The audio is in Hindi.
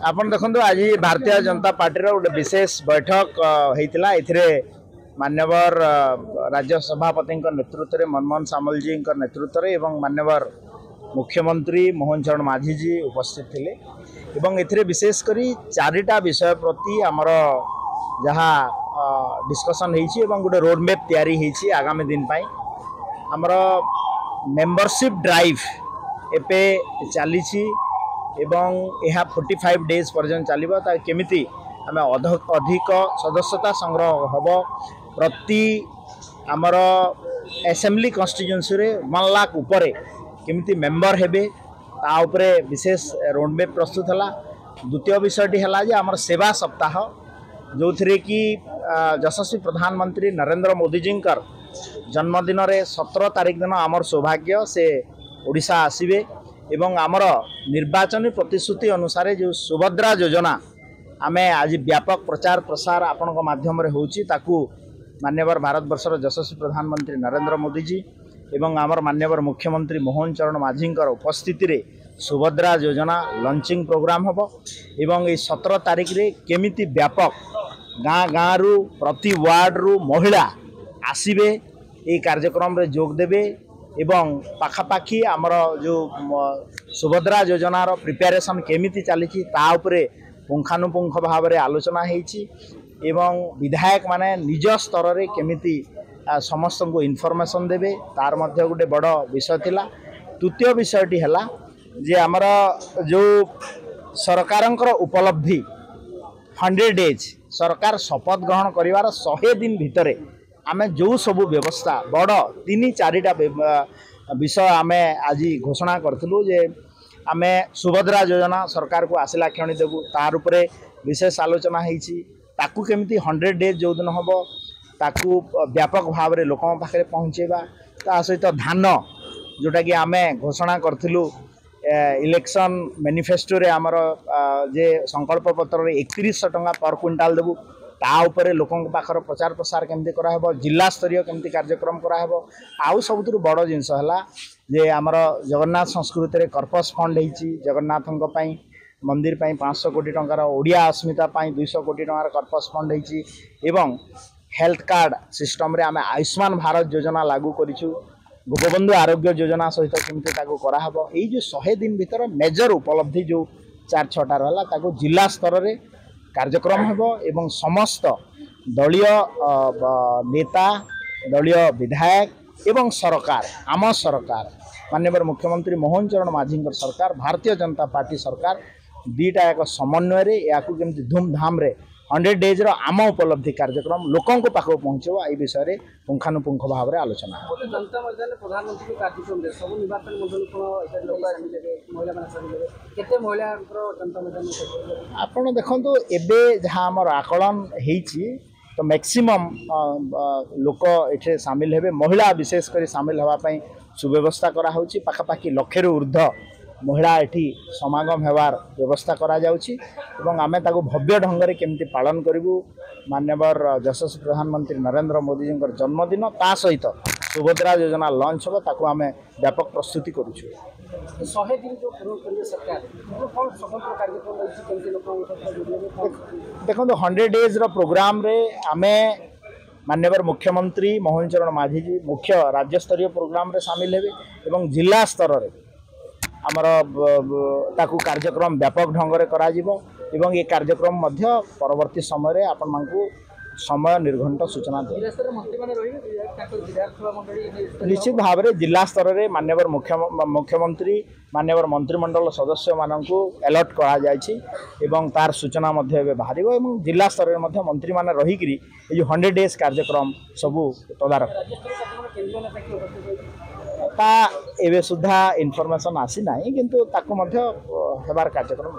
आपण देखो आज भारतीय जनता पार्टी गोटे विशेष बैठक होता ए मान्यवर राज्य सभापति नेतृत्व में मनमोहन सामल जी नेतृत्व में मान्यवर मुख्यमंत्री मोहन चरण माझी जी उपस्थित थे विशेषकर चारिटा विषय प्रति आमर जहाँ डिस्कसन गोटे रोडमैप तैयारी आगामी दिन आमर मेंबरशिप ड्राइव एपे चली एवं यह 45 डेज पर्यंत चलो केमिति आम अधिक सदस्यता संग्रह हम प्रति आमर असेंबली कन्स्टिट्यूएंसी रे 1 लाख उपरे केमिति मेंबर हेबे ता उपरे विशेष रोडमैप प्रस्तुत है। द्वितीय विषयटी है जे आमर सेवा सप्ताह जो थे कि यशस्वी प्रधानमंत्री नरेंद्र मोदी जी जन्मदिन रे 17 तारीख दिन आमर सौभाग्य से ओडिशा आसीबे एवं आमर निर्वाचन प्रतिश्रुति अनुसार जो सुभद्रा योजना आमे आज व्यापक प्रचार प्रसार आपण माध्यम होची ताकू मान्यवर भारत वर्षर यशस्वी प्रधानमंत्री नरेंद्र मोदी जी एवं आमर मान्यवर मुख्यमंत्री मोहन चरण माझी उपस्थिति रे सुभद्रा योजना लॉन्चिंग प्रोग्राम हम एवं 17 तारीख रे केमिति व्यापक गाँ गाँ रु प्रति वार्ड रु महिला आसीबे ये कार्यक्रम रे जोग देबे एवं पाखापाखी आमर जो सुभद्रा योजनार प्रिपेरेसन केमिति चली पुंखानुपुंख भाव में आलोचना होती एवं विधायक माने निज स्तर रे केमिति समस्त को इनफॉरमेशन देबे तार मध्य गोटे बड़ विषय थिला। तृतीय विषयटी है जे आमर जो सरकारंकर उपलब्धि 100 डेज सरकार शपथ ग्रहण करिवार 100 दिन भितरे आमे जो सबू व्यवस्था बड़ 3-4टा विषय आमे आज घोषणा करथिलु जे आमे सुभद्रा योजना सरकार को आसला क्षण देबू तार उपरे विशेष आलोचना होती ताकू केमिति 100 डेज जो दिन हम ताकू व्यापक भाव में लोक पाखे पहुँचेबा ता सहित धान जोटा कि आमे घोषणा करथिलु इलेक्शन मैनिफेस्टो रे आमर जे संकल्प पत्र रे 3100 टंका पर क्विंटाल देबू ता उपरे लोकों पाखर प्रचार प्रसार केमती कराहबो जिला स्तरीय केमती कार्यक्रम कराहबो आउ सबुतु बड़ जिनस हला जे आमर जगन्नाथ संस्कृति रे कर्पस फंड होती जगन्नाथों मंदिर पाई 500 कोटी टंकार ओडिया अस्मिता पाई 200 कोटी टंकार कर्पस फंड होती एवं हेल्थ कार्ड सिस्टम रे आमे आयुष्मान भारत योजना लागू करिछु गोपबंधु आरोग्य योजना सहित केमती ताकू कराहबो एई जो 100 दिन भीतर मेजर उपलब्धि जो 4-6टा रहला ताकू जिला स्तर रे कार्यक्रम हेबो एवं समस्त दलीय नेता दलीय विधायक एवं सरकार आम सरकार माननीय मुख्यमंत्री मोहन चरण माझी सरकार भारतीय जनता पार्टी सरकार दीटा एक समन्वय या केमती धूमधाम रे 100 डेज रो आम उपलब्धि कार्यक्रम लोकों को पाखो पहुँचो ए विषय पुंखानुपुंख भाव में आलोचना आपण देखो एबे जहाँ आमर आकलन होती तो मैक्सिमम लोक ये सामिल हेबे महिला विशेषकर सामिल होगापाई सुव्यवस्था कराऊँच पाखापाखि 1 लाख ऊर्ध्व महिला एठी समागम हेबार व्यवस्था करा जाउची एवं आमे ताको भव्य ढंग रे केमती पालन करिवु मान्यवर यशस्वी प्रधानमंत्री नरेंद्र मोदी जी जन्मदिन ता सहित सुभद्रा योजना लॉन्च हो ताको आमे व्यापक प्रस्तुति करूछु। 100 दिन जो पूर्ण करिवे सरकार कोन स्वतंत्र कार्यक्रम अछि केमती लोक देखो 100 डेज रो प्रोग्राम रे आमे मान्यवर मुख्यमंत्री मोहन चरण माझी जी मुख्य राज्य स्तरीय प्रोग्राम रे शामिल हेबे एवं जिला स्तर रे आमर ताकू कार्यक्रम व्यापक ढंग से करा जिवो एवं ये कार्यक्रम मध्य परवर्ती समय आपण मानकू समय निर्घंट सूचना दे निश्चित भाव में जिला स्तर में मान्यवर मुख्यमंत्री मान्यवर मंत्रिमंडल सदस्य मानकू अलर्ट करा जायछि एवं तार सूचना मध्य बाहर एवं जिला स्तर में मंत्री माने रही 100 डेज कार्यक्रम सबू तदारख ता एवं सुधा इनफॉरमेशन आसी ना किंतु ताकू मध्य हेबार कार्यक्रम।